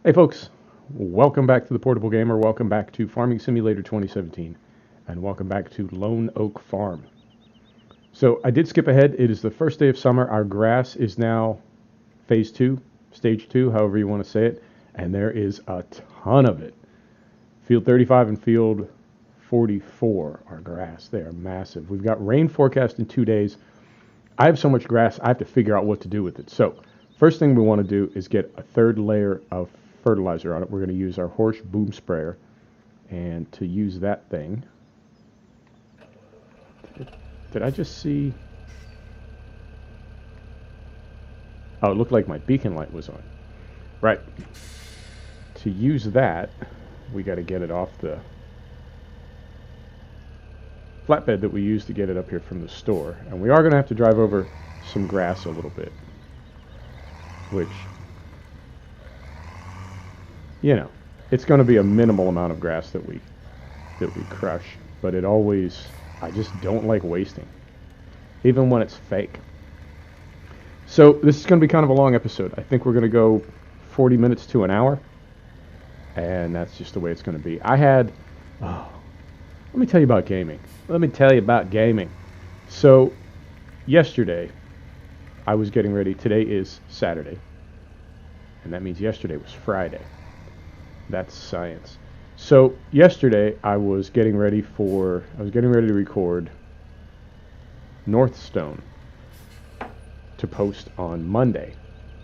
Hey folks, welcome back to the Portable Gamer, welcome back to Farming Simulator 2017, and welcome back to Lone Oak Farm. So I did skip ahead. It is the first day of summer. Our grass is now phase 2, stage 2, however you want to say it, and there is a ton of it. Field 35 and field 44 are grass. They are massive. We've got rain forecast in 2 days. I have so much grass, I have to figure out what to do with it. So first thing we want to do is get a third layer of fertilizer on it. We're going to use our Horsch boom sprayer, and to use that thing, did I just see? Oh, it looked like my beacon light was on. Right. To use that, we got to get it off the flatbed that we used to get it up here from the store. And we are going to have to drive over some grass a little bit, which, you know, it's going to be a minimal amount of grass that we crush, but it always, I just don't like wasting, even when it's fake. So this is going to be kind of a long episode. I think we're going to go 40 minutes to an hour, and that's just the way it's going to be. Let me tell you about gaming. So yesterday, I was getting ready. Today is Saturday, and that means yesterday was Friday. That's science. So yesterday I was getting ready to record Northstone to post on Monday,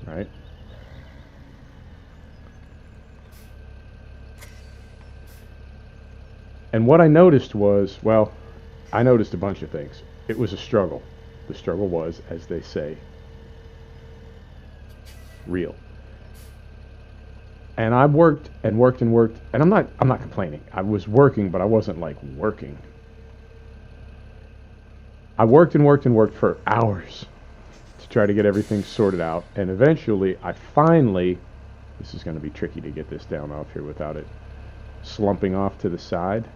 right? And what I noticed was, well, I noticed a bunch of things. It was a struggle. The struggle was, as they say, real. And I worked and worked and worked, and I'm not complaining. I was working, but I wasn't like working. I worked and worked and worked for hours to try to get everything sorted out, and eventually this is going to be tricky to get this down off here without it slumping off to the side.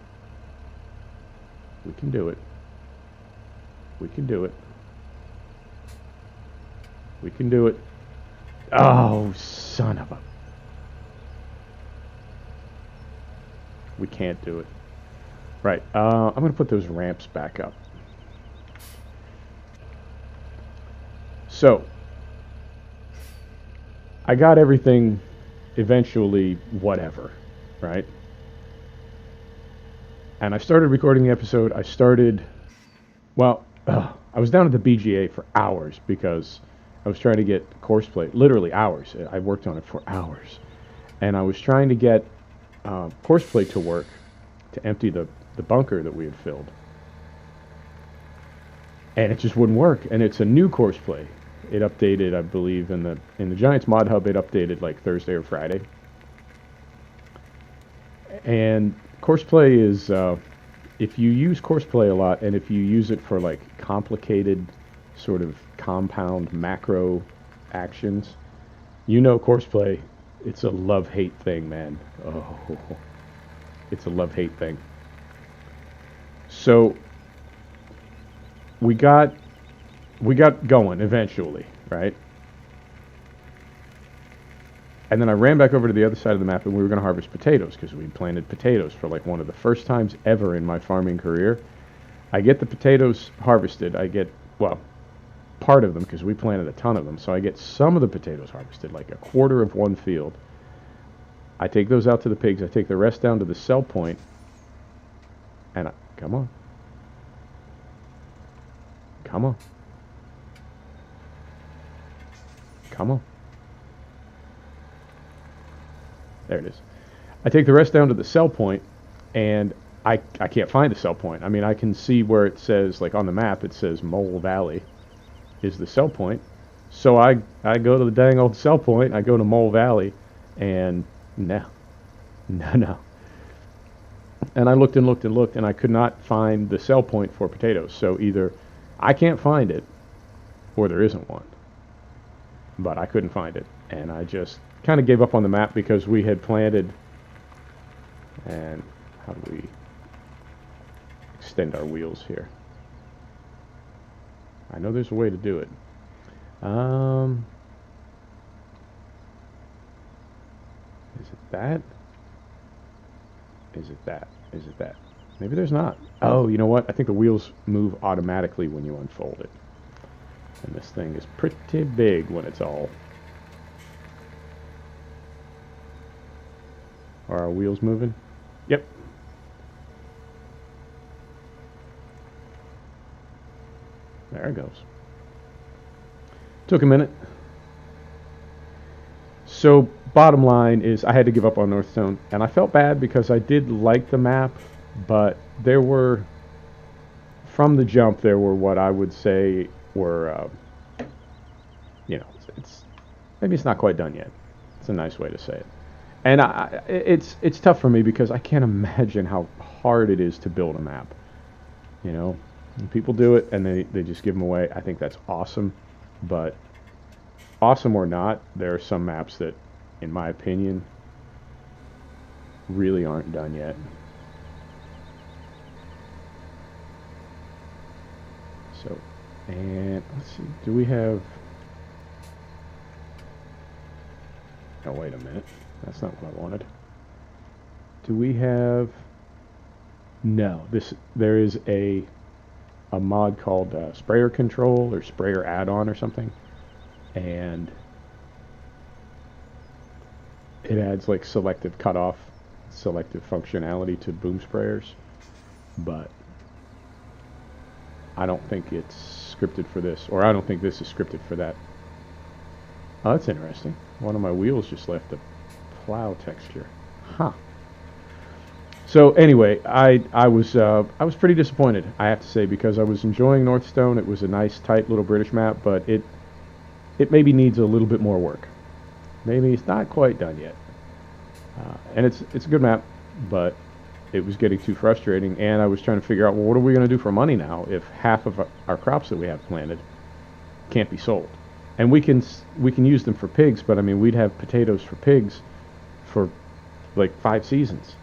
We can do it. We can do it. We can do it. Oh, son of a... We can't do it. Right, I'm going to put those ramps back up. So, I got everything eventually, whatever, right? And I started recording the episode. I was down at the BGA for hours because I was trying to get courseplay, literally hours. I worked on it for hours. And I was trying to get courseplay to work to empty the bunker that we had filled. And it just wouldn't work. And it's a new courseplay. It updated, I believe, in the Giants Mod Hub, it updated like Thursday or Friday. And courseplay is, if you use courseplay a lot, and if you use it for like complicated sort of compound macro actions, you know courseplay, it's a love-hate thing, man. Oh, it's a love-hate thing. So we got going eventually, right? And then I ran back over to the other side of the map, and we were going to harvest potatoes because we planted potatoes for like one of the first times ever in my farming career. I get the potatoes harvested. I get, well, part of them because we planted a ton of them. So I get some of the potatoes harvested, like a quarter of one field. I take those out to the pigs. I take the rest down to the sell point. And come on. Come on. Come on. There it is. I take the rest down to the sell point, and I can't find a sell point. I mean, I can see where it says, like on the map, it says Mole Valley is the sell point. So I go to the dang old sell point, I go to Mole Valley, and no. And I looked and looked and looked, and I could not find the sell point for potatoes. So either I can't find it, or there isn't one. But I couldn't find it, and I just kind of gave up on the map because we had planted. And how do we extend our wheels here? I know there's a way to do it. that? Is it that? Is it that? Maybe there's not. Oh, you know what? I think the wheels move automatically when you unfold it. And this thing is pretty big when it's all... Are our wheels moving? Yep. There it goes. Took a minute. So, bottom line is I had to give up on Northstone. And I felt bad because I did like the map, but there were... From the jump, there were what I would say were... you know, maybe it's not quite done yet. It's a nice way to say it. And it's tough for me because I can't imagine how hard it is to build a map. You know, when people do it and they just give them away. I think that's awesome. But awesome or not, there are some maps that, in my opinion, really aren't done yet. So, and let's see, do we have... Oh, wait a minute. That's not what I wanted. Do we have... No, there is a mod called Sprayer Control or Sprayer Add-on or something. And it adds like selective cutoff, selective functionality to boom sprayers. But I don't think it's scripted for this, or I don't think this is scripted for that. Oh, that's interesting. One of my wheels just left a plow texture. Huh. So anyway, I was pretty disappointed, I have to say, because I was enjoying Northstone. It was a nice, tight little British map, but it maybe needs a little bit more work. Maybe it's not quite done yet. And it's a good map, but it was getting too frustrating, and I was trying to figure out, well, what are we going to do for money now if half of our crops that we have planted can't be sold? And we can use them for pigs, but I mean, we'd have potatoes for pigs for like 5 seasons.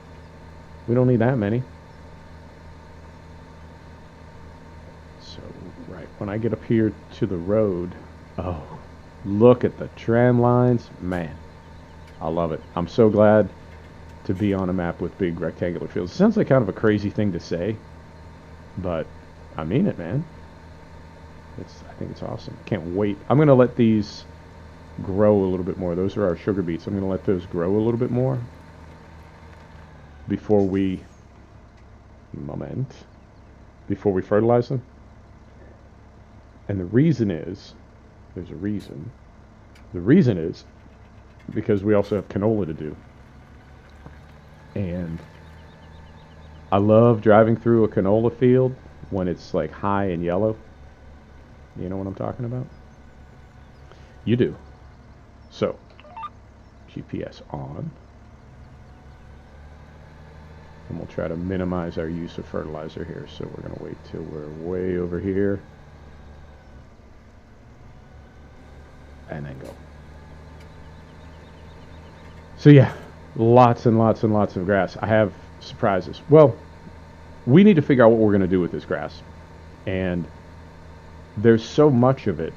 We don't need that many. So, right, when I get up here to the road, oh, look at the trend lines. Man, I love it. I'm so glad to be on a map with big rectangular fields. It sounds like kind of a crazy thing to say, but I mean it, man. I think it's awesome. Can't wait. I'm going to let these grow a little bit more. Those are our sugar beets. I'm going to let those grow a little bit more before we fertilize them. And the reason is, there's a reason. The reason is because we also have canola to do. And I love driving through a canola field when it's like high and yellow. You know what I'm talking about? You do. So, GPS on. And we'll try to minimize our use of fertilizer here. So we're going to wait till we're way over here. And then go. So yeah, lots and lots and lots of grass. I have surprises. Well, we need to figure out what we're going to do with this grass. And there's so much of it.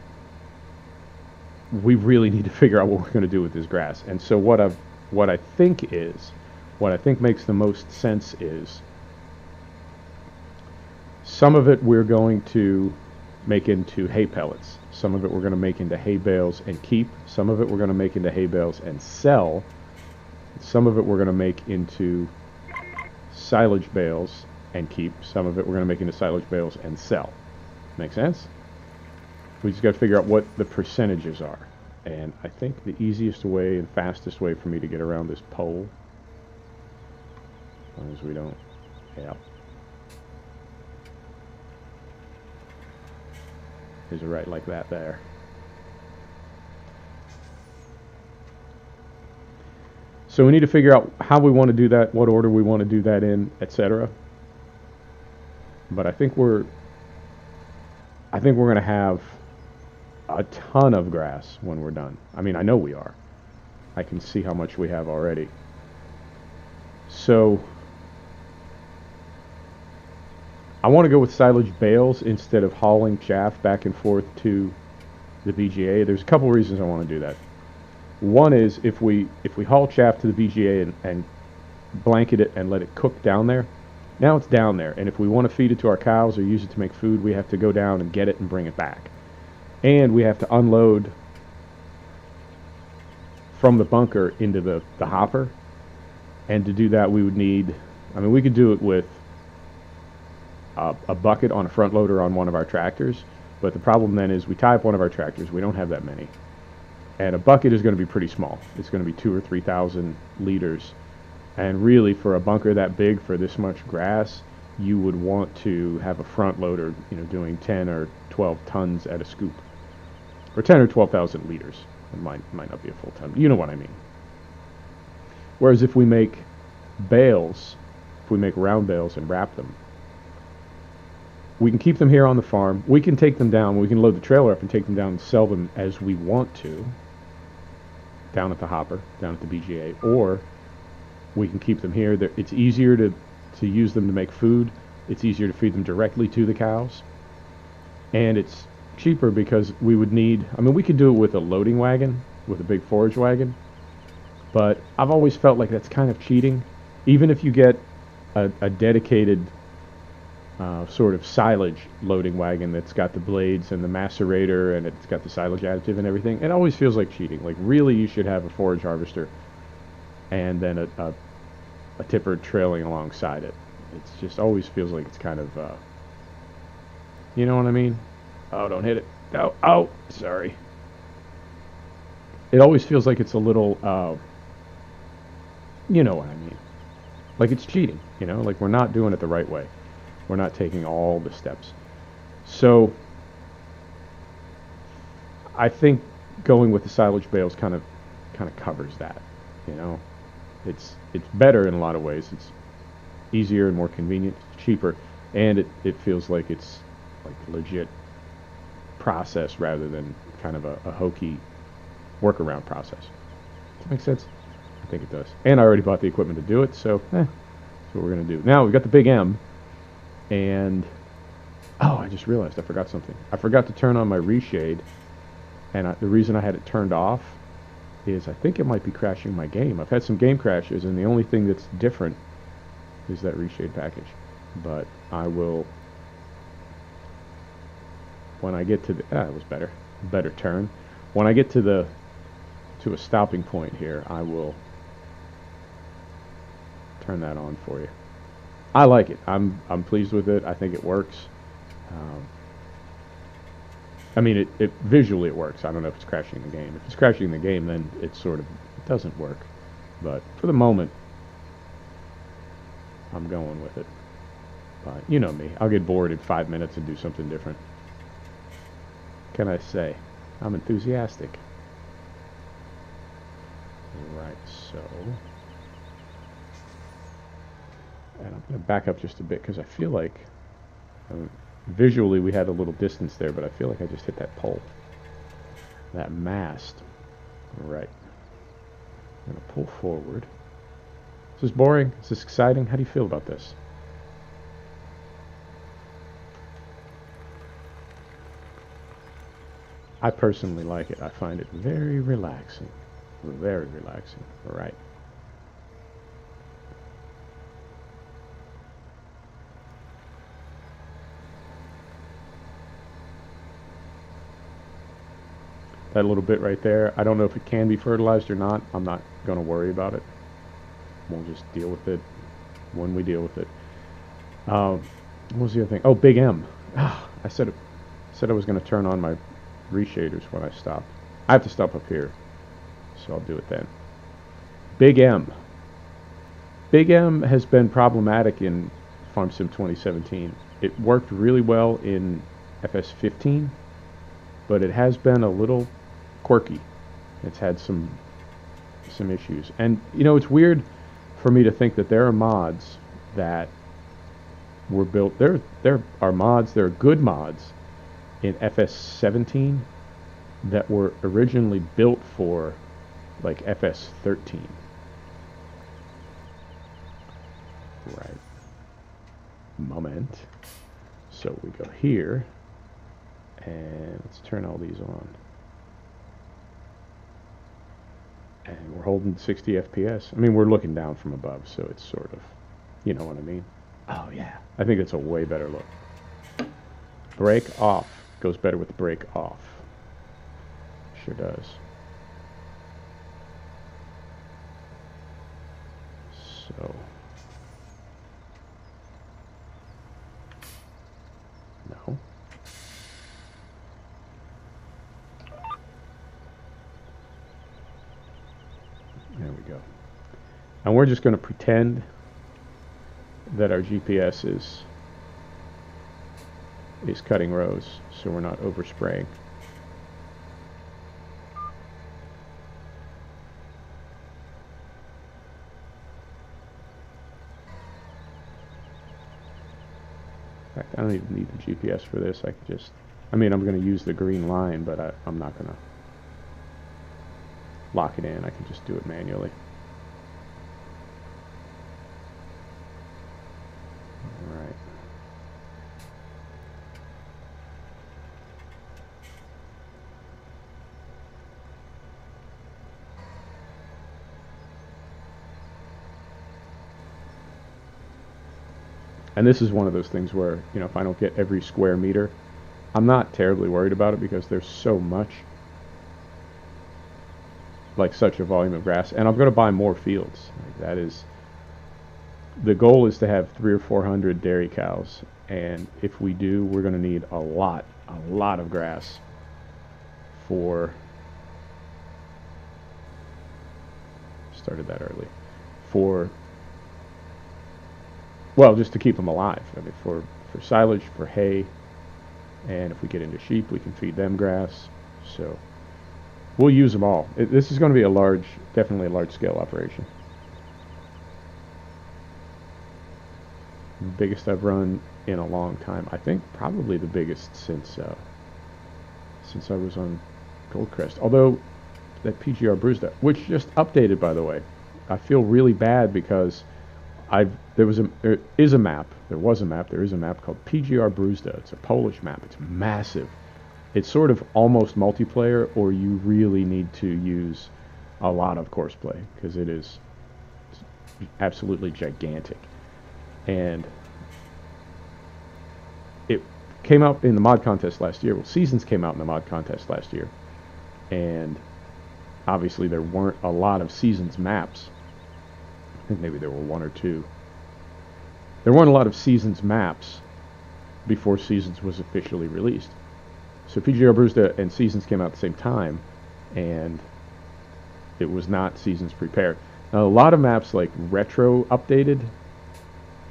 We really need to figure out what we're going to do with this grass. And so what I think makes the most sense is some of it we're going to make into hay pellets. Some of it we're going to make into hay bales and keep. Some of it we're going to make into hay bales and sell. Some of it we're going to make into silage bales and keep. Some of it we're going to make into silage bales and sell. Make sense? We just got to figure out what the percentages are. And I think the easiest way and fastest way for me to get around this pole, as long as we don't, yeah, is right like that there. So we need to figure out how we want to do that, what order we want to do that in, etc. But I think we're going to have a ton of grass when we're done. I mean, I know we are. I can see how much we have already. So I want to go with silage bales instead of hauling chaff back and forth to the BGA. There's a couple reasons I want to do that. One is if we haul chaff to the BGA and blanket it and let it cook down there, now it's down there. And if we want to feed it to our cows or use it to make food, we have to go down and get it and bring it back. And we have to unload from the bunker into the hopper. And to do that, we would need, I mean, we could do it with a bucket on a front loader on one of our tractors. But the problem then is we tie up one of our tractors. We don't have that many. And a bucket is going to be pretty small. It's going to be 2,000 or 3,000 liters. And really, for a bunker that big for this much grass, you would want to have a front loader, you know, doing 10 or 12 tons at a scoop. Or 10 or 12,000 liters. It might not be a full ton. You know what I mean. Whereas if we make bales, if we make round bales and wrap them, we can keep them here on the farm. We can take them down. We can load the trailer up and take them down and sell them as we want to. Down at the hopper, down at the BGA. Or we can keep them here. It's easier to use them to make food. It's easier to feed them directly to the cows. And it's cheaper because we would need, I mean, we could do it with a loading wagon, with a big forage wagon. But I've always felt like that's kind of cheating. Even if you get a dedicated sort of silage loading wagon that's got the blades and the macerator and it's got the silage additive and everything, it always feels like cheating. Like, really, you should have a forage harvester and then a tipper trailing alongside it. It just always feels like it's kind of, you know what I mean? Oh, don't hit it. Oh, sorry. It always feels like it's a little, you know what I mean. Like it's cheating, you know? Like we're not doing it the right way. We're not taking all the steps. So I think going with the silage bales kind of covers that, you know? It's better in a lot of ways. It's easier and more convenient, cheaper, and it feels like it's like legit process rather than kind of a hokey workaround process. Does that make sense? I think it does. And I already bought the equipment to do it, so that's what we're going to do. Now, we've got the Big M, and oh, I just realized I forgot something. I forgot to turn on my reshade, and the reason I had it turned off is I think it might be crashing my game. I've had some game crashes, and the only thing that's different is that reshade package. But I will, when I get to the, it was better turn. When I get to a stopping point here, I will turn that on for you. I like it. I'm pleased with it. I think it works. I mean, it visually it works. I don't know if it's crashing the game. If it's crashing the game, then it doesn't work. But for the moment, I'm going with it. But you know me. I'll get bored in 5 minutes and do something different. What can I say? I'm enthusiastic. Right, so, and I'm going to back up just a bit because I feel like visually we had a little distance there, but I feel like I just hit that pole, that mast. Right. I'm going to pull forward. Is this boring? Is this exciting? How do you feel about this? I personally like it. I find it very relaxing. Very relaxing. All right. That little bit right there, I don't know if it can be fertilized or not. I'm not going to worry about it. We'll just deal with it when we deal with it. What was the other thing? Oh, Big M. I said I was going to turn on my reshaders when I stop. I have to stop up here, so I'll do it then. Big M. Big M has been problematic in Farm Sim 2017. It worked really well in FS15, but it has been a little quirky. It's had some issues. And, you know, it's weird for me to think that there are mods that were built. There are mods, there are good mods in FS17 that were originally built for like FS13. Right. Moment. So we go here and let's turn all these on. And we're holding 60 FPS. I mean, we're looking down from above, so it's sort of, you know what I mean? Oh, yeah. I think it's a way better look. Break off goes better with break off. Sure does. So. No. There we go. And we're just going to pretend that our GPS is cutting rows, so we're not overspraying. In fact, I don't even need the GPS for this. I could just, I mean, I'm going to use the green line, but I'm not going to lock it in. I can just do it manually. All right. And this is one of those things where, you know, if I don't get every square meter, I'm not terribly worried about it because there's so much, like such a volume of grass. And I'm going to buy more fields. Like that is, the goal is to have 300 or 400 dairy cows. And if we do, we're going to need a lot of grass for, started that early, for, well, just to keep them alive. I mean, for silage, for hay, and if we get into sheep, we can feed them grass. So we'll use them all. This is going to be a large, definitely a large-scale operation. The biggest I've run in a long time. I think probably the biggest since I was on Goldcrest. Although that PGR Brewster, which just updated, by the way, I feel really bad because there is a map called PGR Brewster. It's a Polish map. It's massive. It's sort of almost multiplayer, or you really need to use a lot of courseplay because it's absolutely gigantic. And it came out in the mod contest last year. Well, Seasons came out in the mod contest last year, and obviously there weren't a lot of Seasons maps. I think maybe there were one or two. There weren't a lot of Seasons maps before Seasons was officially released. So PGR Brewster and Seasons came out at the same time, and it was not Seasons prepared. Now, a lot of maps like retro updated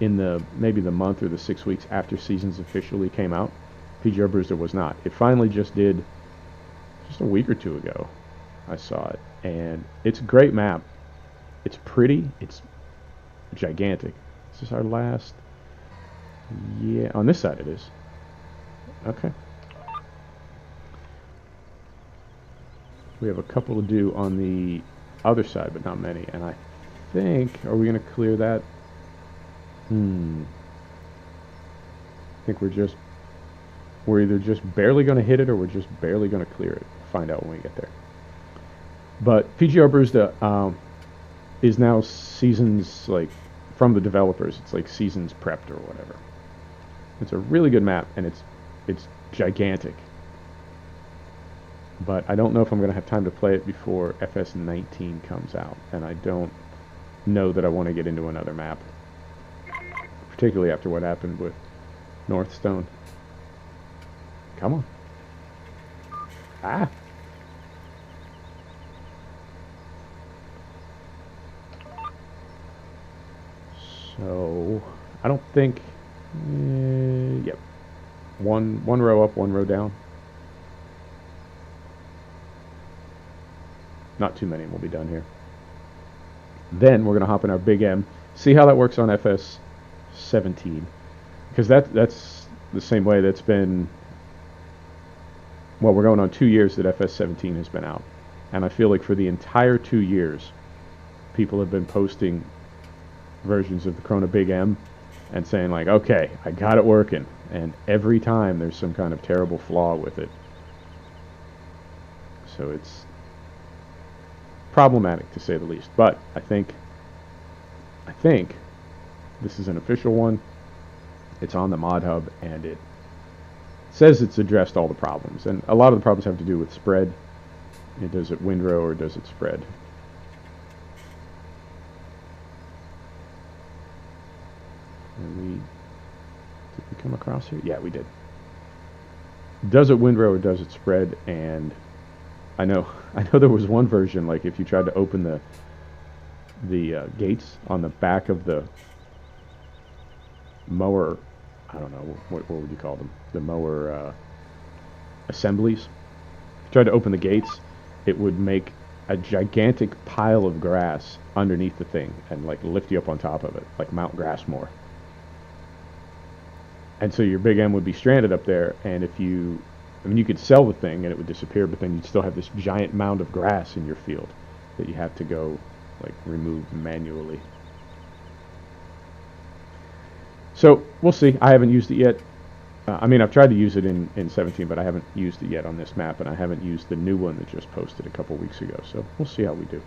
in maybe the month or the 6 weeks after Seasons officially came out. PGR Brewster was not. It finally just did just a week or two ago. I saw it, and it's a great map. It's pretty. It's gigantic. Is this our last? Yeah, on this side it is. Okay. We have a couple to do on the other side, but not many. And I think, are we going to clear that? I think we're either just barely going to hit it or we're just barely going to clear it. Find out when we get there. But PGR Brewster is now Seasons, like, from the developers. It's like Seasons prepped or whatever. It's a really good map, and it's gigantic. But I don't know if I'm going to have time to play it before FS19 comes out, and I don't know that I want to get into another map, particularly after what happened with Northstone. Come on. Ah! So, I don't think, yep, one row up, one row down. Not too many, and we'll be done here. Then we're going to hop in our Big M, see how that works on FS17, because that's the same way that's been, well, we're going on 2 years that FS17 has been out, and I feel like for the entire 2 years, people have been posting versions of the Corona Big M and saying like, okay, I got it working, and every time there's some kind of terrible flaw with it. So problematic to say the least. But I think this is an official one. It's on the mod hub, and it says it's addressed all the problems. And a lot of the problems have to do with spread. Does it windrow or does it spread? And did we come across here? Yeah, we did. Does it windrow or does it spread? And I know there was one version, like if you tried to open the gates on the back of the mower, I don't know, what would you call them? The mower assemblies. If you tried to open the gates, it would make a gigantic pile of grass underneath the thing and like lift you up on top of it, like Mount Grassmore. And so your big M would be stranded up there, and you could sell the thing and it would disappear, but then you'd still have this giant mound of grass in your field that you have to go like remove manually. So we'll see. I haven't used it yet. I've tried to use it in 17, but I haven't used it yet on this map, and I haven't used the new one that just posted a couple weeks ago. So we'll see how we do.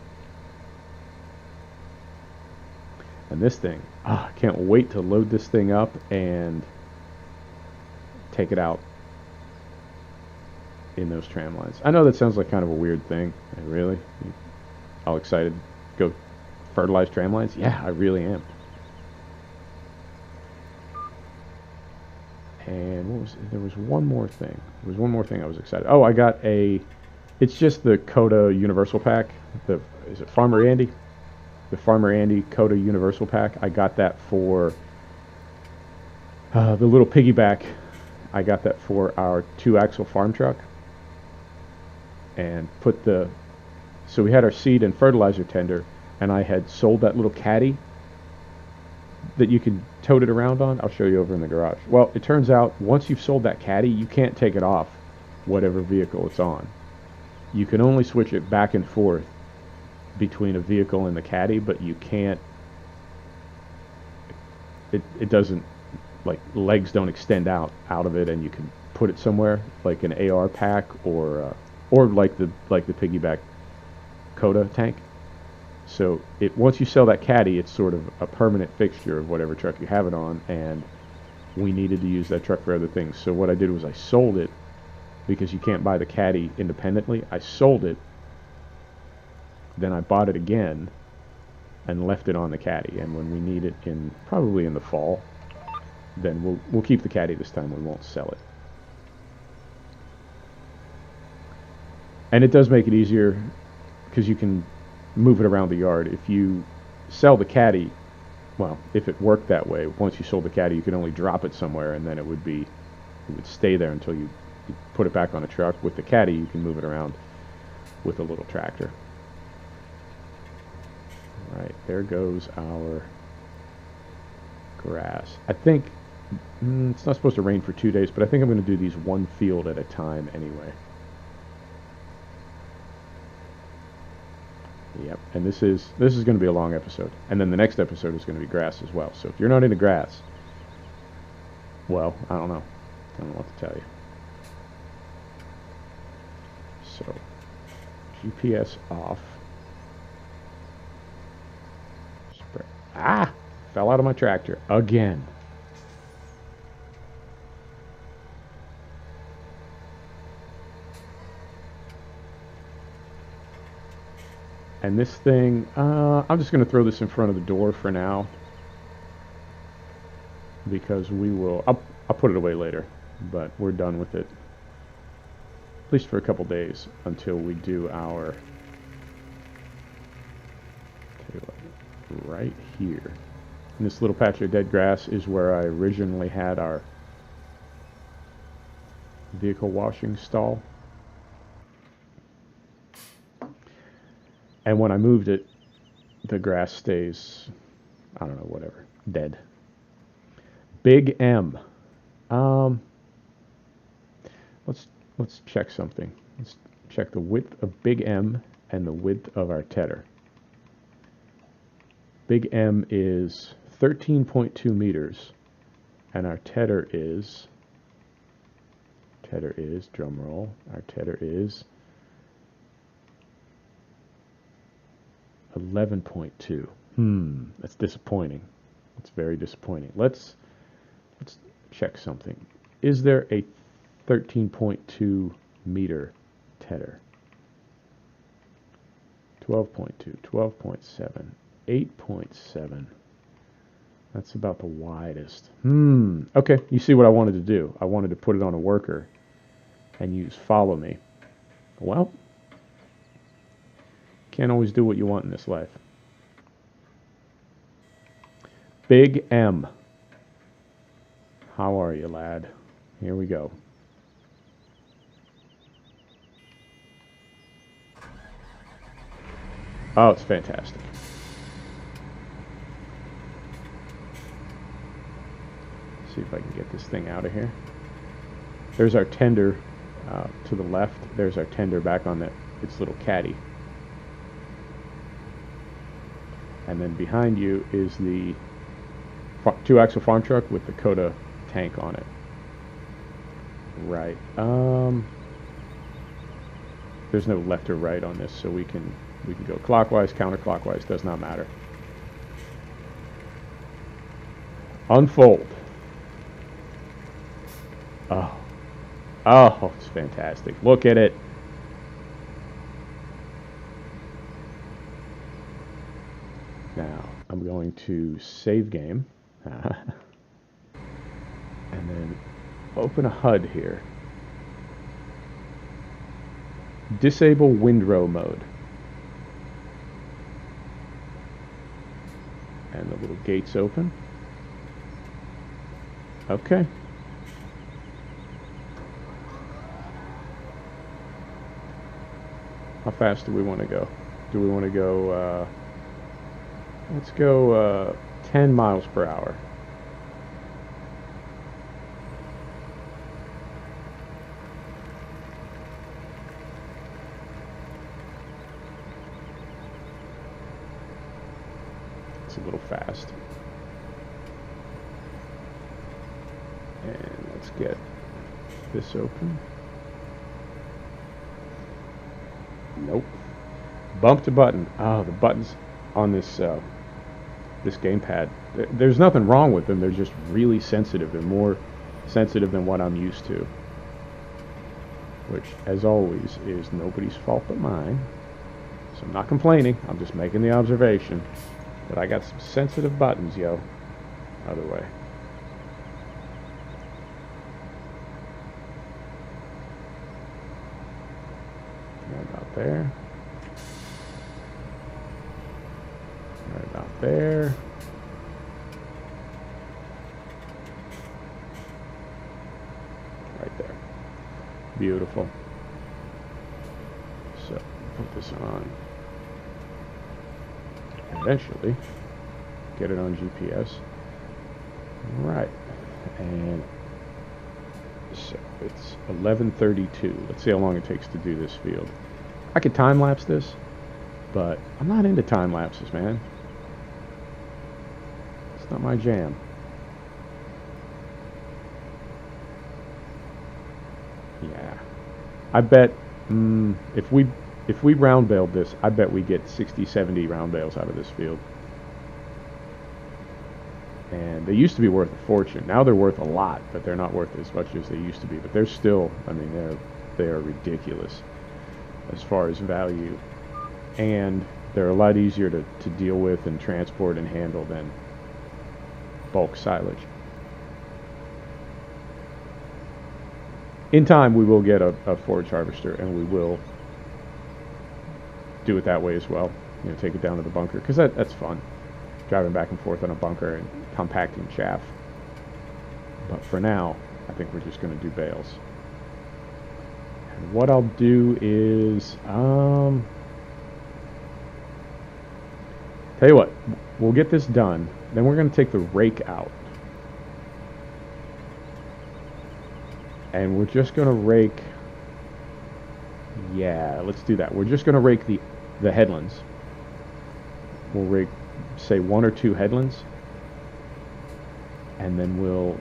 And this thing, I can't wait to load this thing up and take it out in those tram lines. I know that sounds like kind of a weird thing. Really? All excited? Go fertilize tram lines? Yeah, I really am. And there was one more thing. There was one more thing I was excited. Oh, I got it's just the Coda Universal Pack. Is it Farmer Andy? The Farmer Andy Coda Universal Pack. I got that for the little piggyback. I got that for our 2-axle farm truck. And so we had our seed and fertilizer tender, and I had sold that little caddy that you could tote it around on. I'll show you over in the garage. Well, it turns out once you've sold that caddy, you can't take it off whatever vehicle it's on. You can only switch it back and forth between a vehicle and the caddy, but you can't, it doesn't, like, legs don't extend out of it, and you can put it somewhere like an AR pack or like the piggyback Coda tank. So once you sell that caddy, it's sort of a permanent fixture of whatever truck you have it on, and we needed to use that truck for other things. So what I did was I sold it, because you can't buy the caddy independently. I sold it, then I bought it again and left it on the caddy. And when we need it probably in the fall, then we'll keep the caddy this time. We won't sell it. And it does make it easier because you can move it around the yard. If you sell the caddy, well, if it worked that way, once you sold the caddy, you could only drop it somewhere, and then it would stay there until you put it back on a truck. With the caddy, you can move it around with a little tractor. All right, there goes our grass. I think it's not supposed to rain for 2 days, but I think I'm going to do these one field at a time anyway. Yep, and this is going to be a long episode, and then the next episode is going to be grass as well. So if you're not into grass, well, I don't know what to tell you. So GPS off. Fell out of my tractor again. And this thing, I'm just going to throw this in front of the door for now, because I'll put it away later, but we're done with it, at least for a couple days, until we do our, right here. And this little patch of dead grass is where I originally had our vehicle washing stall. And when I moved it, the grass stays, I don't know, whatever, dead. Big M. Let's check something. Let's check the width of Big M and the width of our tedder. Big M is 13.2 meters, and our tedder is, drum roll, our tedder is 11.2. That's disappointing. It's very disappointing. Let's check something. Is there a 13.2 meter tether? 12.2, 12.7, 8.7. That's about the widest. Okay, you see what I wanted to do. I wanted to put it on a worker and use follow me. Well, can't always do what you want in this life. Big M. How are you, lad? Here we go. Oh, it's fantastic. See if I can get this thing out of here. There's our tender to the left. There's our tender back on its little caddy. And then behind you is the 2-axle farm truck with the Coda tank on it. Right. There's no left or right on this, so we can go clockwise, counterclockwise, does not matter. Unfold. Oh, it's fantastic. Look at it. Now, I'm going to save game. And then open a HUD here. Disable windrow mode. And the little gates open. Okay. How fast do we want to go? Do we want to go, let's go 10 miles per hour. It's a little fast. And let's get this open. Nope. Bumped a button. Oh, the buttons on this this gamepad. There's nothing wrong with them. They're just really sensitive. They're more sensitive than what I'm used to. Which, as always, is nobody's fault but mine. So I'm not complaining. I'm just making the observation that I got some sensitive buttons, yo. Other way. Right about there. Right about there. Right there. Beautiful. So, put this on. Eventually, get it on GPS. Right. And so it's 11:32. Let's see how long it takes to do this field. I could time lapse this, but I'm not into time lapses, man. It's not my jam. Yeah. I bet if we round bailed this, I bet we get 60, 70 round bales out of this field. And they used to be worth a fortune. Now they're worth a lot, but they're not worth as much as they used to be. But they're still, I mean, they are ridiculous as far as value. And they're a lot easier to deal with and transport and handle than bulk silage. In time, we will get a forage harvester, and we will do it that way as well. You know, take it down to the bunker, because that's fun. Driving back and forth on a bunker and compacting chaff. But for now, I think we're just going to do bales. And what I'll do is, tell you what, we'll get this done. Then we're going to take the rake out. And we're just going to rake, yeah, let's do that. We're just going to rake the headlands. We'll rake, say, 1 or 2 headlands, and then we'll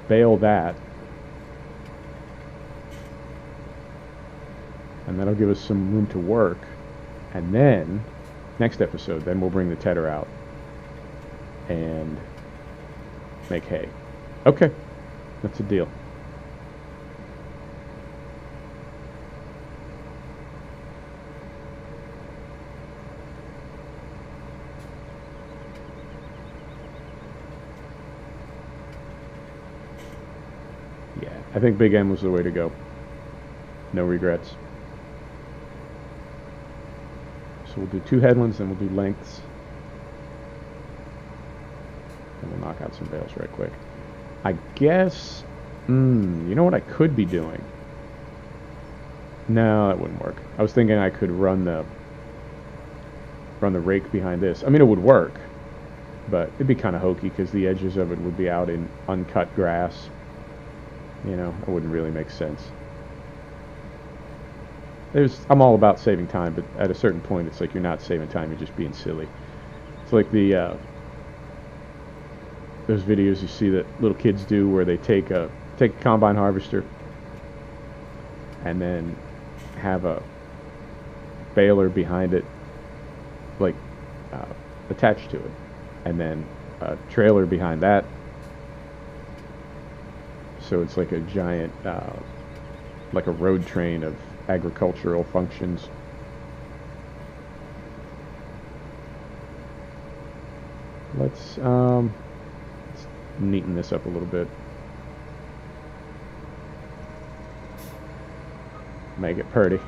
bale that, and that'll give us some room to work. And then next episode, then we'll bring the tedder out and make hay. Okay, that's a deal. Yeah, I think Big M was the way to go. No regrets. So we'll do 2 headlands, then we'll do lengths. And we'll knock out some bales right quick. I guess, you know what I could be doing? No, that wouldn't work. I was thinking I could run the rake behind this. I mean, it would work, but it'd be kind of hokey because the edges of it would be out in uncut grass. You know, it wouldn't really make sense. I'm all about saving time, but at a certain point, it's like you're not saving time; you're just being silly. It's like those videos you see that little kids do, where they take a combine harvester and then have a baler behind it, like attached to it, and then a trailer behind that. So it's like a giant, like a road train of agricultural functions. Let's neaten this up a little bit. Make it pretty.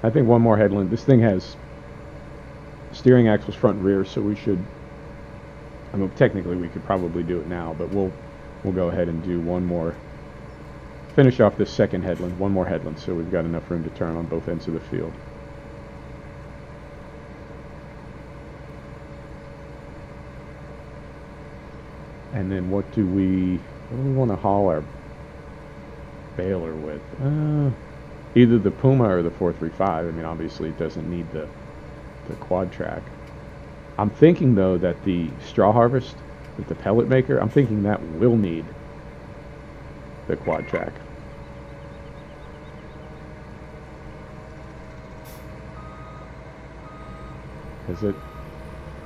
I think one more headland. This thing has steering axles front and rear, so we should, I mean, technically we could probably do it now, but we'll go ahead and do one more, finish off this second headland, one more headland, so we've got enough room to turn on both ends of the field. And then what do we want to haul our baler with? Either the Puma or the 435. I mean, obviously it doesn't need the quad track. I'm thinking though that the straw harvest with the pellet maker, I'm thinking that will need the quad track. Because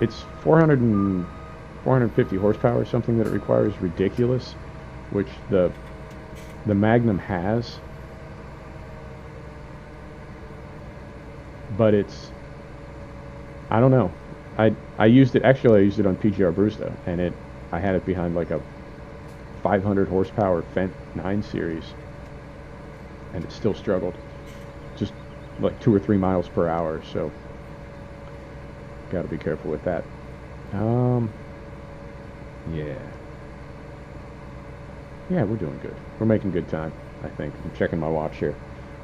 it's 450 horsepower or something that it requires, ridiculous, which the Magnum has. But it's, I don't know. I used it on PGR Brewster, and I had it behind like a 500 horsepower Fendt 9 series, and it still struggled, just like 2 or 3 miles per hour. So got to be careful with that. Yeah, we're doing good. We're making good time, I think. I'm checking my watch here.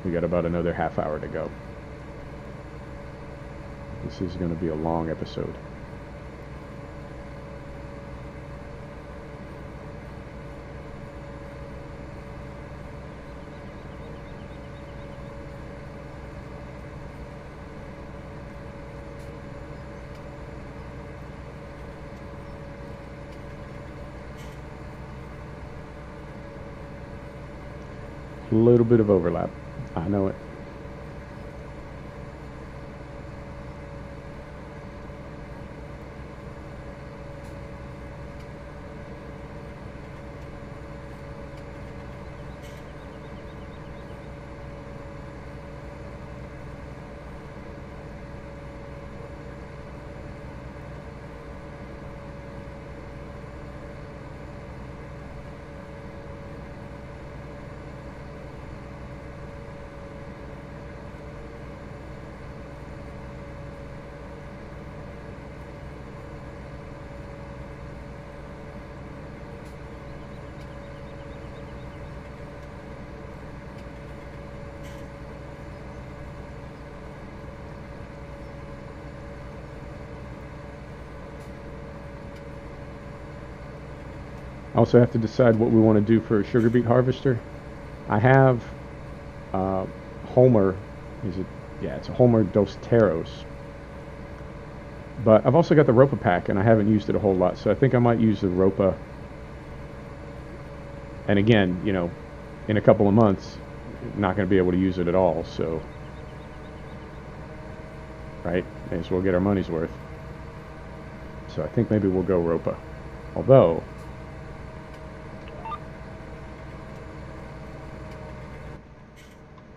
We got about another half hour to go. This is going to be a long episode. A little bit of overlap. I know it. Also have to decide what we want to do for a sugar beet harvester. I have Homer, is it Yeah, it's a Homer Dos Teros. But I've also got the Ropa pack, and I haven't used it a whole lot, so I think I might use the Ropa. And again, you know, in a couple of months, not going to be able to use it at all, so, right? May as well get our money's worth. So I think maybe we'll go Ropa. Although,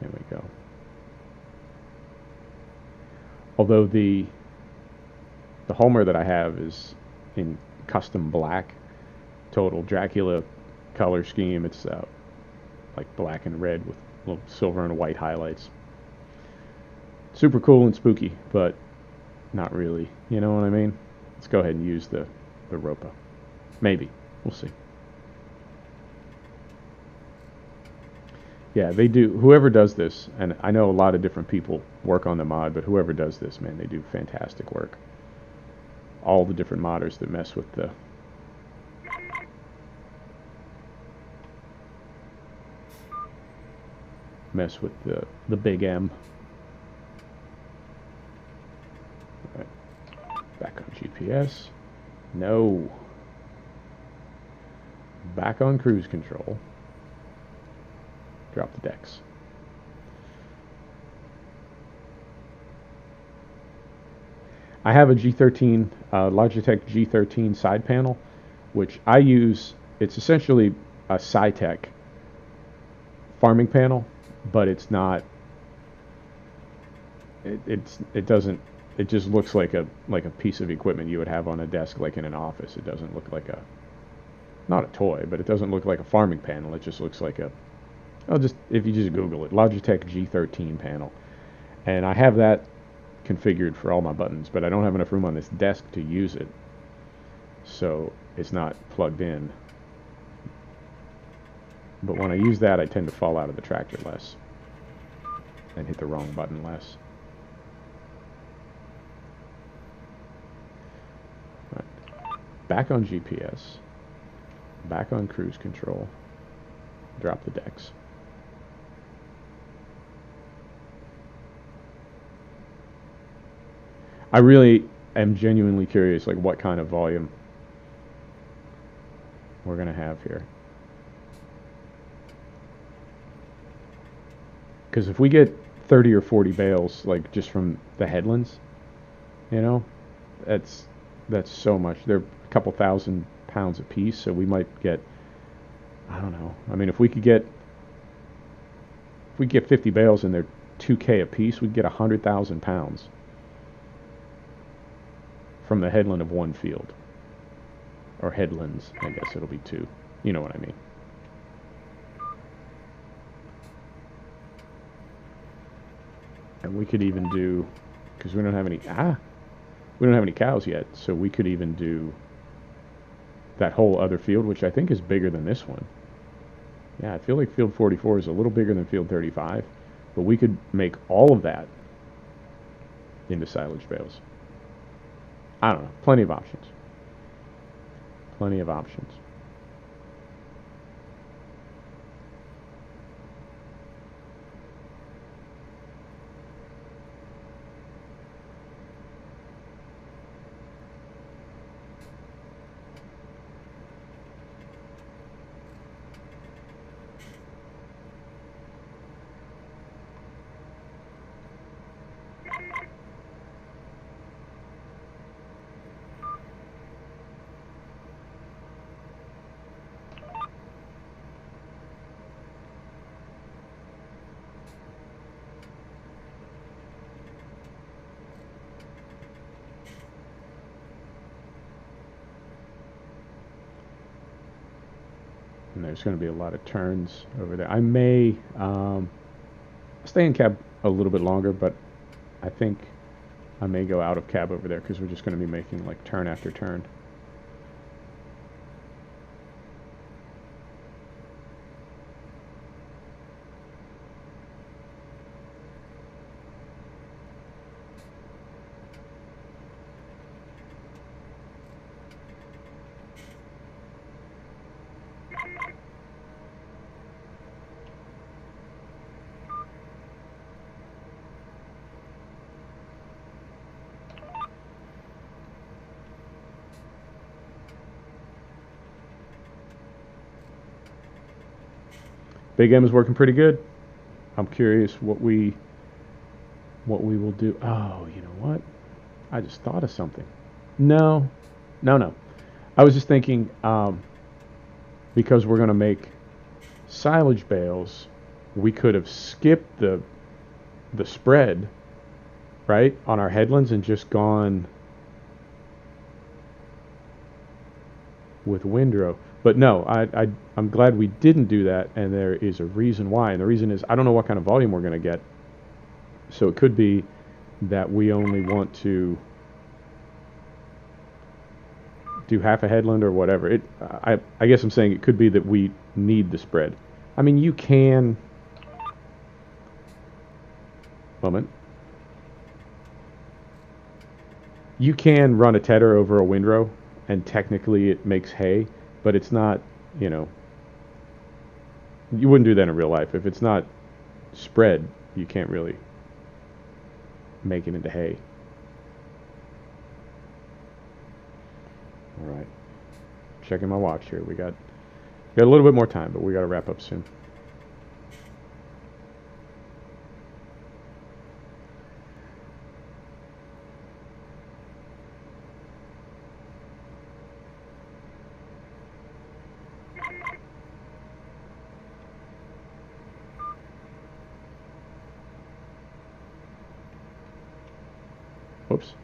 there we go. Although the Homer that I have is in custom black, total Dracula color scheme. It's like black and red with little silver and white highlights. Super cool and spooky, but not really. You know what I mean? Let's go ahead and use the Ropa. Maybe. We'll see. Yeah, they do. Whoever does this, and I know a lot of different people work on the mod, but whoever does this, man, they do fantastic work. All the different modders that mess with the big M. All right. Back on GPS. No. Back on cruise control. Drop the decks. I have a G13, Logitech G13 side panel, which I use. It's essentially a Sci-Tech farming panel, but it's not. It doesn't. It just looks like a piece of equipment you would have on a desk, like in an office. It doesn't look like not a toy, but it doesn't look like a farming panel. It just looks like if you just Google it, Logitech G13 panel, and I have that configured for all my buttons, but I don't have enough room on this desk to use it, so it's not plugged in. But when I use that, I tend to fall out of the tractor less and hit the wrong button less. Right. Back on GPS, back on cruise control, drop the decks. I really am genuinely curious, like, what kind of volume we're going to have here. Because if we get 30 or 40 bales, like, just from the headlands, you know, that's so much. They're a couple thousand pounds a piece, so we might get, I don't know. I mean, if we get 50 bales and they're 2K a piece, we'd get 100,000 pounds from the headland of one field. Or headlands, I guess it'll be two. You know what I mean. And we could even do, because we don't have any cows yet, so we could even do that whole other field, which I think is bigger than this one. Yeah, I feel like field 44 is a little bigger than field 35, but we could make all of that into silage bales. I don't know. Plenty of options. Plenty of options. And there's going to be a lot of turns over there. I may stay in cab a little bit longer, but I think I may go out of cab over there because we're just going to be making like turn after turn. Big M is working pretty good. I'm curious what we will do. Oh, you know what? I just thought of something. No, no. I was just thinking, because we're going to make silage bales, we could have skipped the spread, right, on our headlands and just gone with windrow. But no, I'm glad we didn't do that, and there is a reason why. And the reason is I don't know what kind of volume we're going to get. So it could be that we only want to do half a headland or whatever. I guess I'm saying it could be that we need the spread. I mean, you can... Moment. You can run a tedder over a windrow, and technically it makes hay, but it's not, you know... You wouldn't do that in real life. If it's not spread, you can't really make it into hay. All right. Checking my watch here. We got a little bit more time, but we got to wrap up soon. Whoops.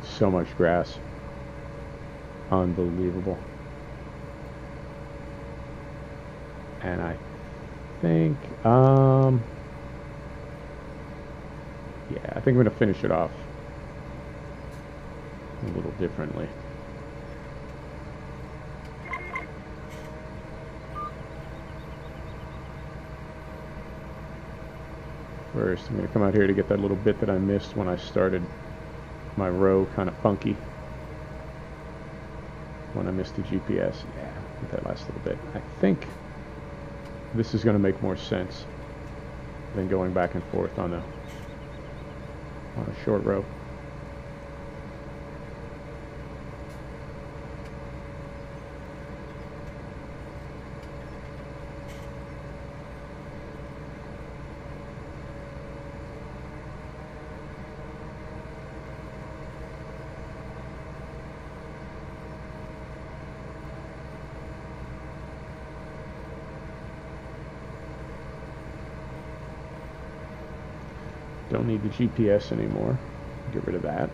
So much grass. Unbelievable. And I think, yeah, I think I'm going to finish it off a little differently. First, I'm going to come out here to get that little bit that I missed when I started my row kind of funky. When I missed the GPS. Yeah, get that last little bit. I think this is going to make more sense than going back and forth on a short row. Don't need the GPS anymore. Get rid of that.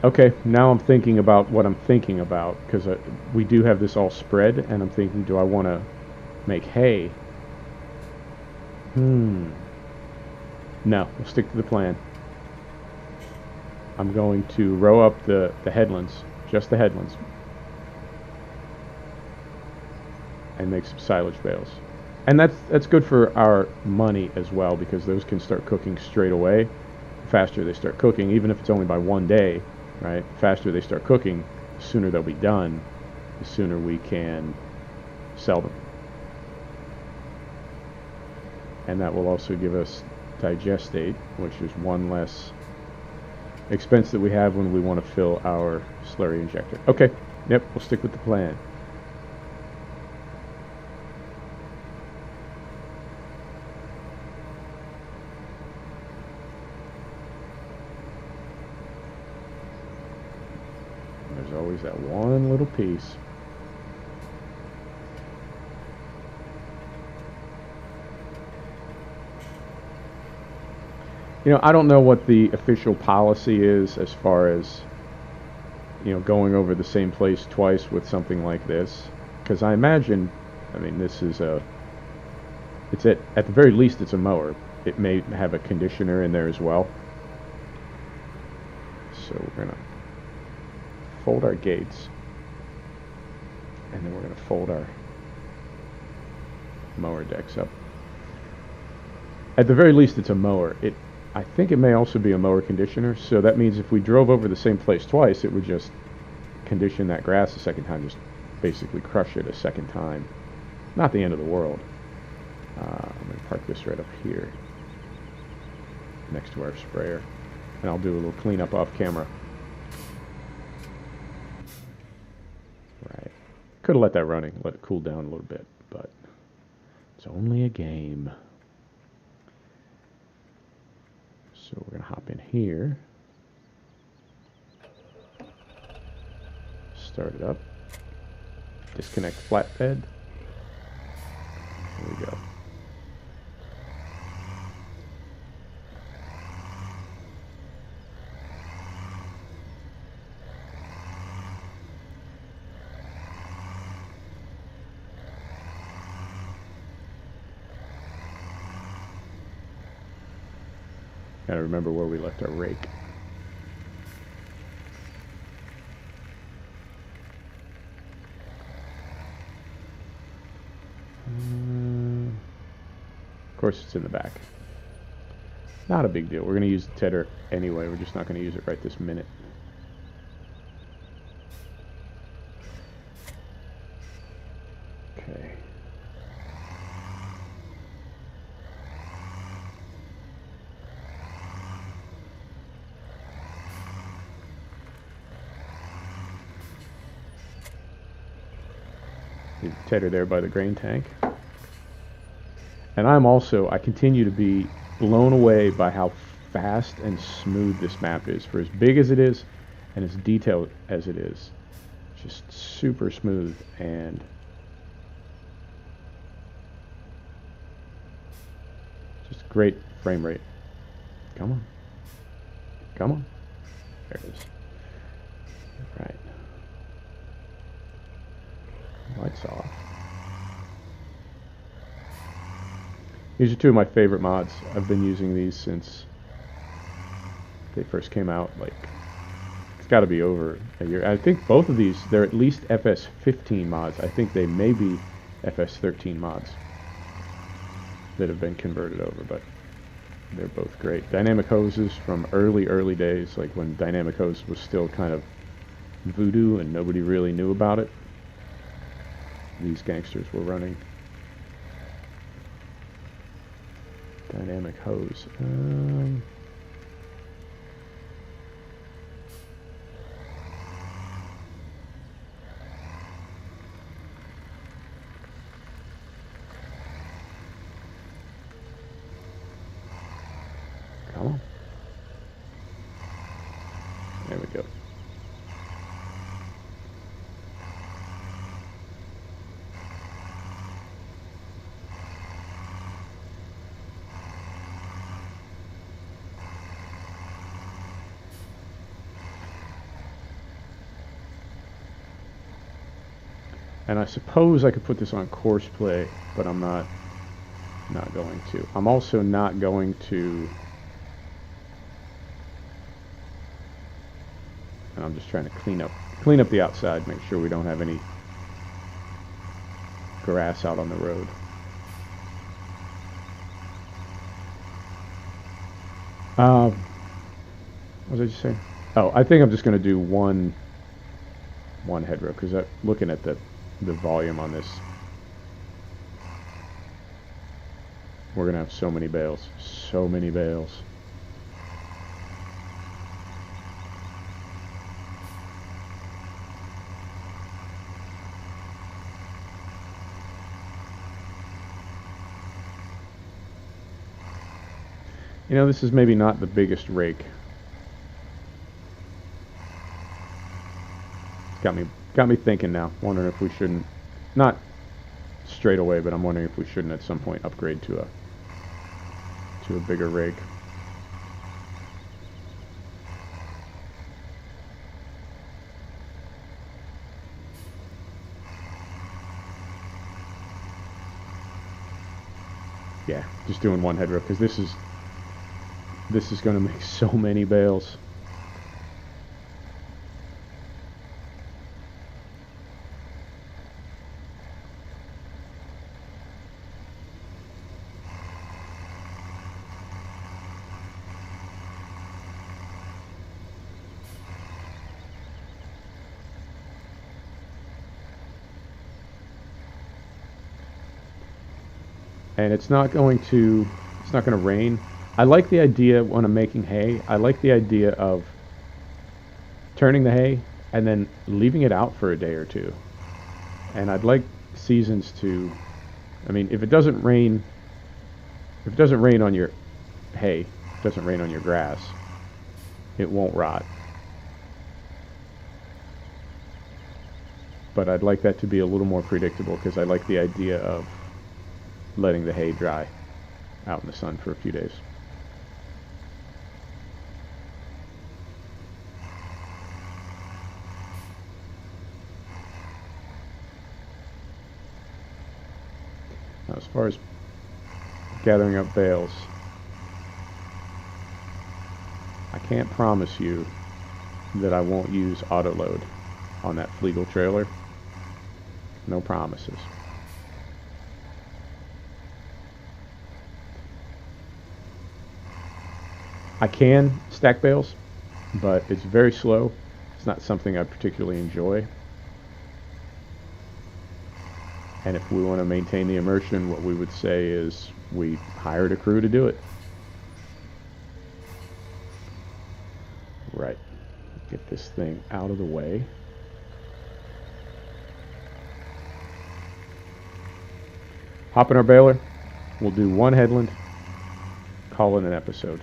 Okay, now I'm thinking about what I'm thinking about, because we do have this all spread, and I'm thinking, do I want to make hay? No, we'll stick to the plan. I'm going to row up the headlands, just the headlands, and make some silage bales. And that's good for our money as well, because those can start cooking straight away. faster they start cooking, even if it's only by 1 day, right? The faster they start cooking, the sooner they'll be done, the sooner we can sell them. And that will also give us digestate, which is one less expense that we have when we want to fill our slurry injector. Okay, yep, we'll stick with the plan. There's always that one little piece. You know, I don't know what the official policy is as far as, you know, going over the same place twice with something like this. Because I imagine, I mean, this is a, it's at the very least it's a mower. It may have a conditioner in there as well. So we're going to fold our gates. And then we're going to fold our mower decks up. At the very least it's a mower. I think it may also be a mower conditioner, so that means if we drove over the same place twice, it would just condition that grass a second time, just basically crush it a second time. Not the end of the world. I'm going to park this right up here, next to our sprayer, and I'll do a little cleanup off camera. Right. Could have let that running, let it cool down a little bit, but it's only a game. So we're going to hop in here, start it up, disconnect flatbed, there we go. Gotta remember where we left our rake. Of course it's in the back. Not a big deal. We're going to use the tedder anyway. We're just not going to use it right this minute. Okay. The tedder there by the grain tank. And I continue to be blown away by how fast and smooth this map is. For as big as it is, and as detailed as it is. Just super smooth, and just great frame rate. Come on. Come on. There it is. Right. Lights off. These are two of my favorite mods. I've been using these since they first came out. Like, it's got to be over a year. I think both of these, they're at least FS15 mods. I think they may be FS13 mods that have been converted over, but they're both great. Dynamic hoses from early days, like when dynamic hose was still kind of voodoo and nobody really knew about it. These gangsters were running dynamic hose. Come on. There we go. And I suppose I could put this on course play, but I'm not going to. I'm also not going to, and I'm just trying to clean up the outside, make sure we don't have any grass out on the road. was I just saying? Oh, I think I'm just going to do one hedgerow because looking at the volume on this, we're going to have so many bales. So many bales. You know, this is maybe not the biggest rake. It's got me thinking now, wondering if we shouldn't, not straight away, but I'm wondering if we shouldn't at some point upgrade to a bigger rake. Yeah, just doing one hedgerow because this is going to make so many bales. And it's not going to rain. I like the idea when I'm making hay. I like the idea of turning the hay and then leaving it out for a day or two. And I'd like seasons to, I mean, if it doesn't rain on your hay, it doesn't rain on your grass, it won't rot. But I'd like that to be a little more predictable because I like the idea of letting the hay dry out in the sun for a few days. Now, as far as gathering up bales, I can't promise you that I won't use autoload on that Flegel trailer. No promises. I can stack bales, but it's very slow. It's not something I particularly enjoy. And if we want to maintain the immersion, what we would say is we hired a crew to do it. Right. Get this thing out of the way. Hop in our baler. We'll do one headland. Call it an episode.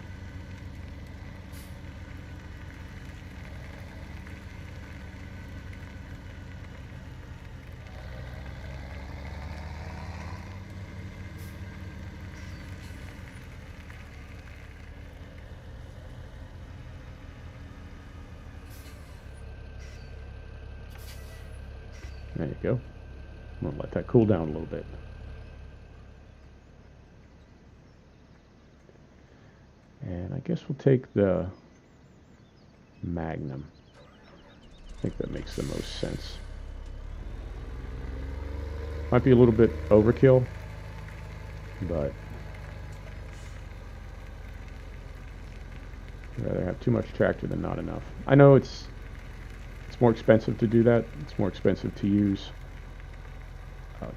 There you go. I'm going to let that cool down a little bit. And I guess we'll take the Magnum. I think that makes the most sense. Might be a little bit overkill, but I'd rather have too much tractor than not enough. I know it's more expensive to do that. It's more expensive to use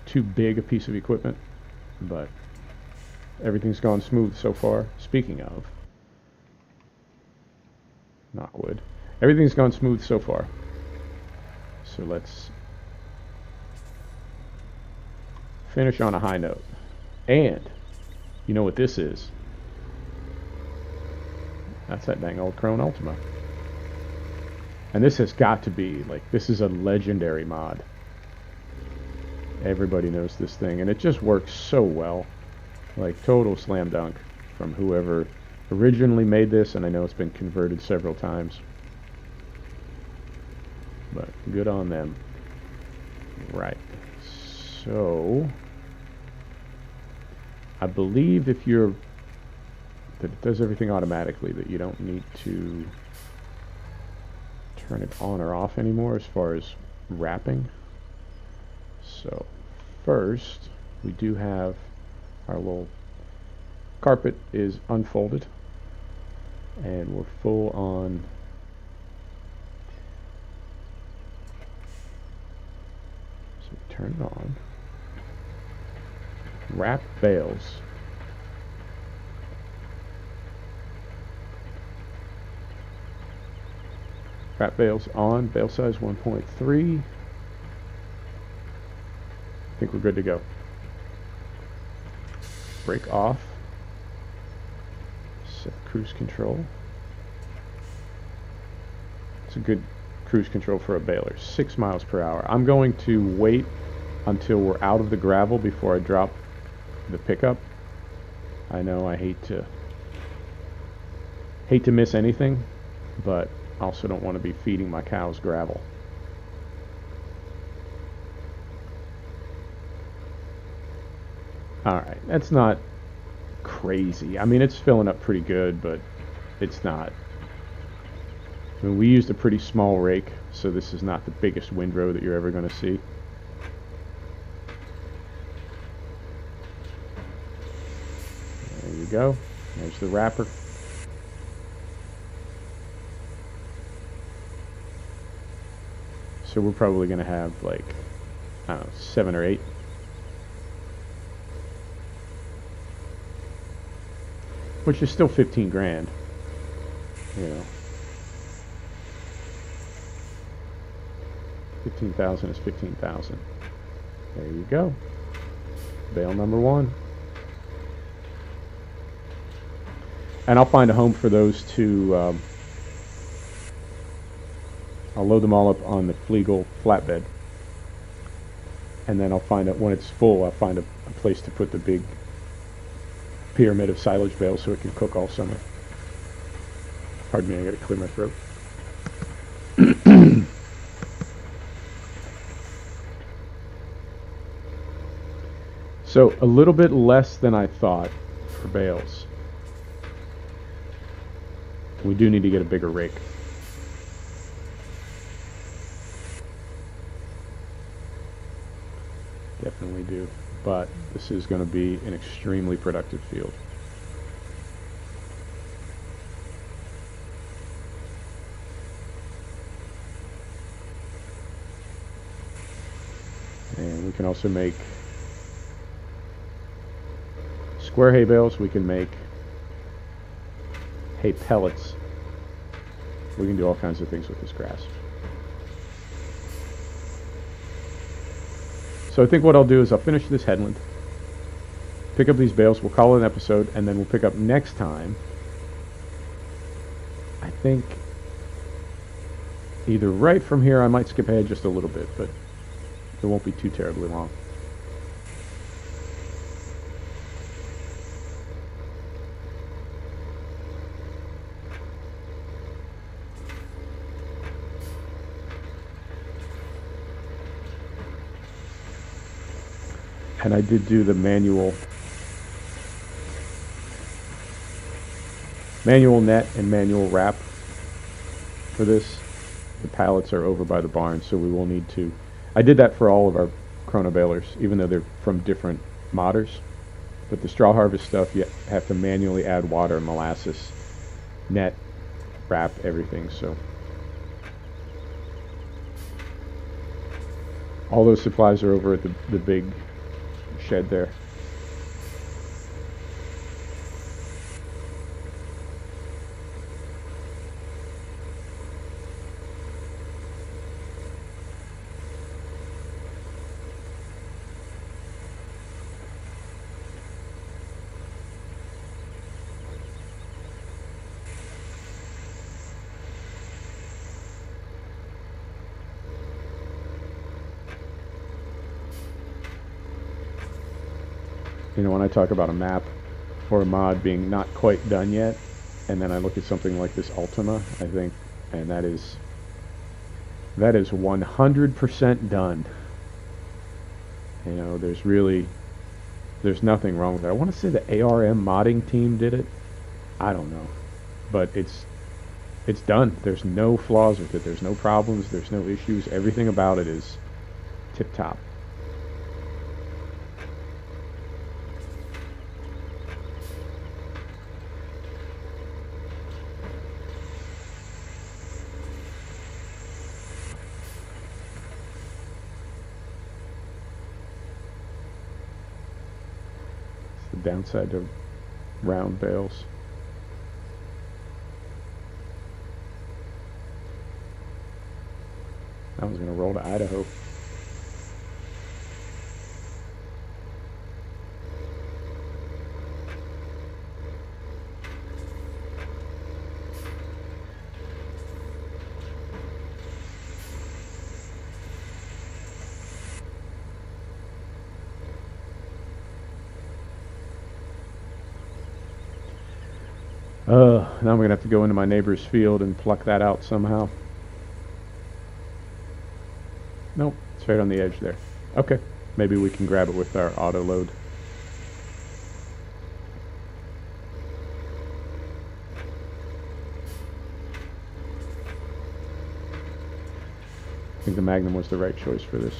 too big a piece of equipment, but everything's gone smooth so far. Speaking of, knock wood, everything's gone smooth so far. So let's finish on a high note. And you know what this is? That's that dang old Krone Ultima. And this has got to be, like, this is a legendary mod. Everybody knows this thing, and it just works so well. Like, total slam dunk from whoever originally made this, and I know it's been converted several times. But good on them. Right. So, I believe that it does everything automatically, that you don't need to turn it on or off anymore as far as wrapping. So first we do have our little carpet is unfolded, And we're full on. So turn it on. Wrap bales. Wrap bales on. Bale size 1.3. I think we're good to go. Brake off. Set cruise control. It's a good cruise control for a baler. 6 miles per hour. I'm going to wait until we're out of the gravel before I drop the pickup. I know I hate to miss anything, but I also don't want to be feeding my cows gravel. Alright, that's not crazy. I mean, it's filling up pretty good, but it's not. I mean, we used a pretty small rake, so this is not the biggest windrow that you're ever going to see. There you go. There's the wrapper. So we're probably going to have like, I don't know, 7 or 8. Which is still 15 grand. You know. 15,000 is 15,000. There you go. Bale number 1. And I'll find a home for those two. I'll load them all up on the Flegel flatbed. And then I'll find out when it's full, I'll find a place to put the big pyramid of silage bales so it can cook all summer. Pardon me, I gotta clear my throat. So a little bit less than I thought for bales. We do need to get a bigger rake. Definitely do. But this is going to be an extremely productive field. And we can also make square hay bales. We can make hay pellets. We can do all kinds of things with this grass. So I think what I'll do is I'll finish this headland, pick up these bales, we'll call it an episode, and then we'll pick up next time. I think either right from here, I might skip ahead just a little bit, but it won't be too terribly long. And I did do the manual net and manual wrap for this. The pallets are over by the barn, so we will need to. I did that for all of our chrono balers, even though they're from different modders. But the straw harvest stuff, you have to manually add water, molasses, net, wrap, everything. So all those supplies are over at the big shed there. You know, when I talk about a map or a mod being not quite done yet, and then I look at something like this Ultima, I think, and that is 100% done. You know, there's nothing wrong with it. I want to say the ARM modding team did it. I don't know, but it's done. There's no flaws with it. There's no problems. There's no issues. Everything about it is tip-top. the downside to round bales. I was going to roll to Idaho. Now I'm going to have to go into my neighbor's field and pluck that out somehow. Nope, it's right on the edge there. Okay, maybe we can grab it with our auto load. I think the Magnum was the right choice for this.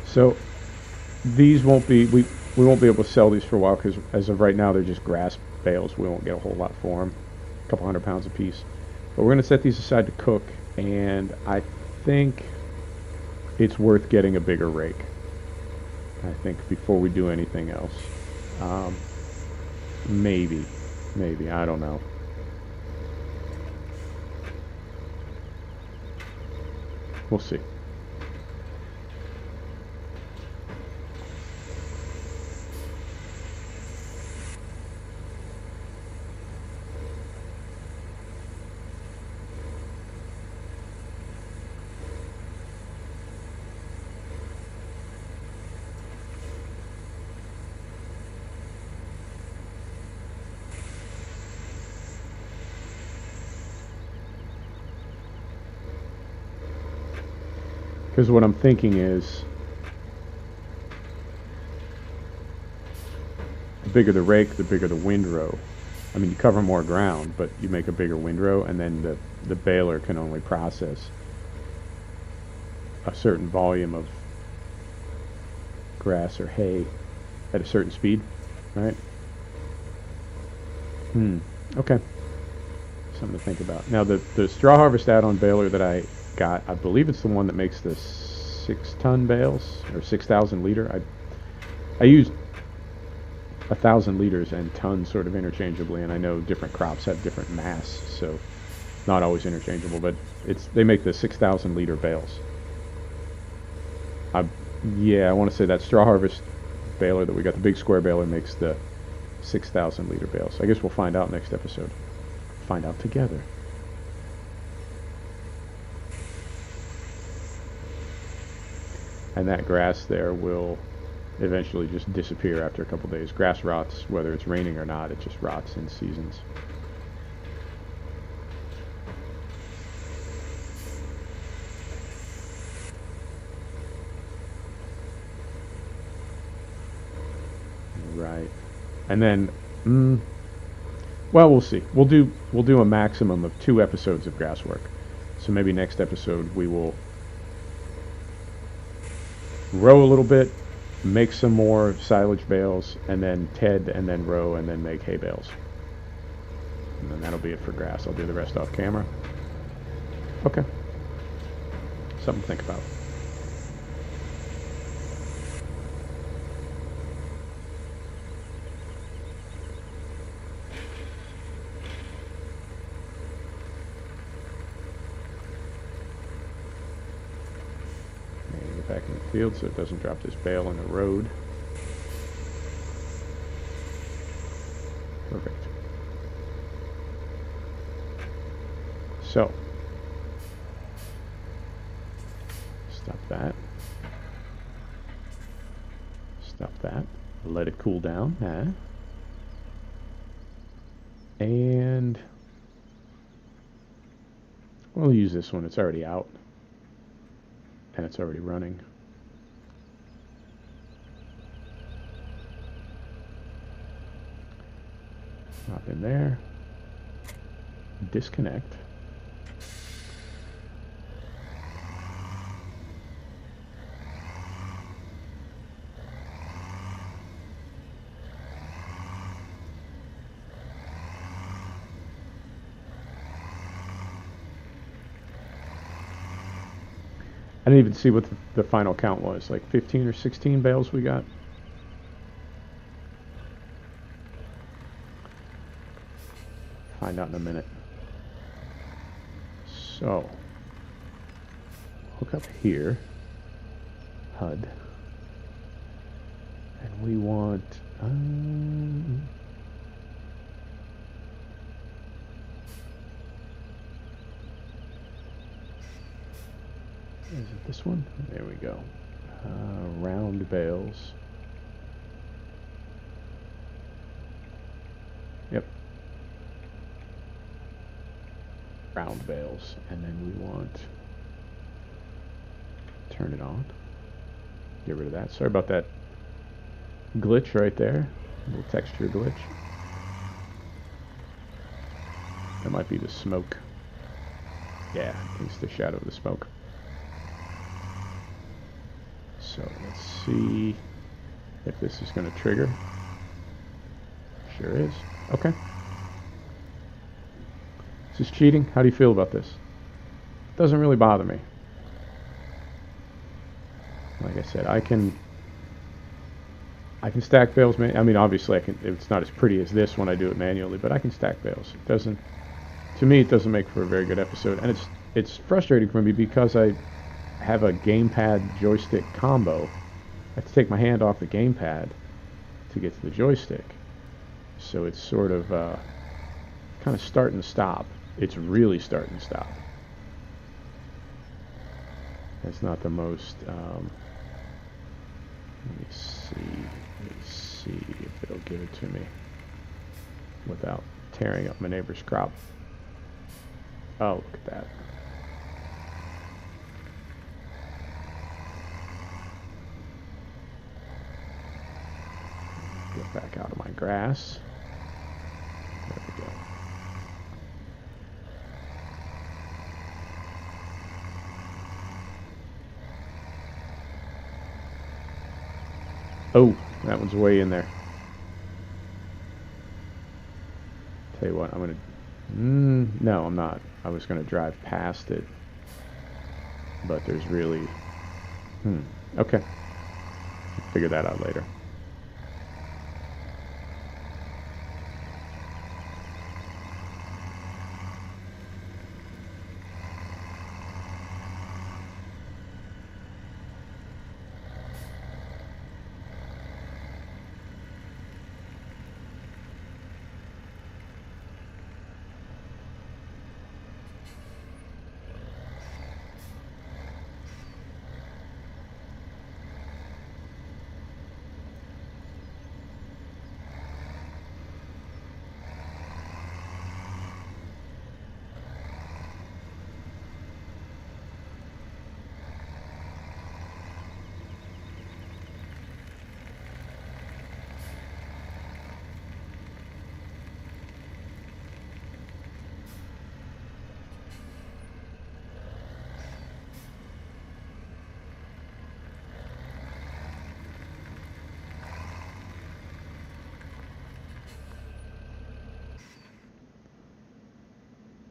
So these won't be, we won't be able to sell these for a while because as of right now they're just grass bales. We won't get a whole lot for them, a couple 100 pounds a piece. But we're going to set these aside to cook, and I think it's worth getting a bigger rake, I think, before we do anything else. Maybe, I don't know. We'll see. Because what I'm thinking is, the bigger the rake, the bigger the windrow. I mean, you cover more ground, but you make a bigger windrow, and then the baler can only process a certain volume of grass or hay at a certain speed, right? Okay. Something to think about. Now, the straw harvest add-on baler that I got, I believe it's the one that makes the 6-ton bales, or 6,000 liter. I used 1,000 liters and tons sort of interchangeably, and I know different crops have different mass, so not always interchangeable, but they make the 6,000 liter bales. Yeah, I want to say that straw harvest baler that we got, the big square baler, makes the 6,000 liter bales. I guess we'll find out next episode. Find out together. And that grass there will eventually just disappear after a couple days. Grass rots, whether it's raining or not, it just rots in seasons. Right. And then, well, we'll see. We'll do a maximum of 2 episodes of grass work. So maybe next episode we will row a little bit, make some more silage bales, and then ted, and then row, and then make hay bales. And then that'll be it for grass. I'll do the rest off camera. Okay. Something to think about. it back in the field so it doesn't drop this bale in the road. Perfect. So, stop that. Stop that. Let it cool down. And we'll use this one. It's already out. And it's already running. Hop in there. Disconnect. I didn't even see what the final count was, like 15 or 16 bales we got. Find out in a minute. So, hook up here, HUD, and we want, is it this one? There we go. Round bales. Yep. Round bales. And then we want, turn it on. Get rid of that. Sorry about that glitch right there. A little texture glitch. That might be the smoke. Yeah, it's the shadow of the smoke. So let's see if this is going to trigger. Sure is. Okay. Is this cheating? How do you feel about this? Doesn't really bother me. Like I said, I can stack bales. I mean, obviously, it's not as pretty as this when I do it manually, but I can stack bales. It doesn't. To me, it doesn't make for a very good episode, and it's frustrating for me because I have a gamepad joystick combo. I have to take my hand off the gamepad to get to the joystick. So it's sort of kind of start and stop. It's really start and stop. That's not the most, let me see if it'll give it to me without tearing up my neighbor's crop. Oh, look at that. Get back out of my grass. There we go. Oh, that one's way in there. Tell you what, I'm gonna... no, I'm not. I was gonna drive past it. But there's really... okay. Figure that out later.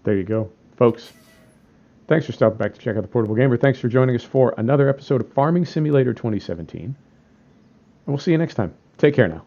There you go, folks. Thanks for stopping back to check out the Portable Gamer. Thanks for joining us for another episode of Farming Simulator 2017. And we'll see you next time. Take care now.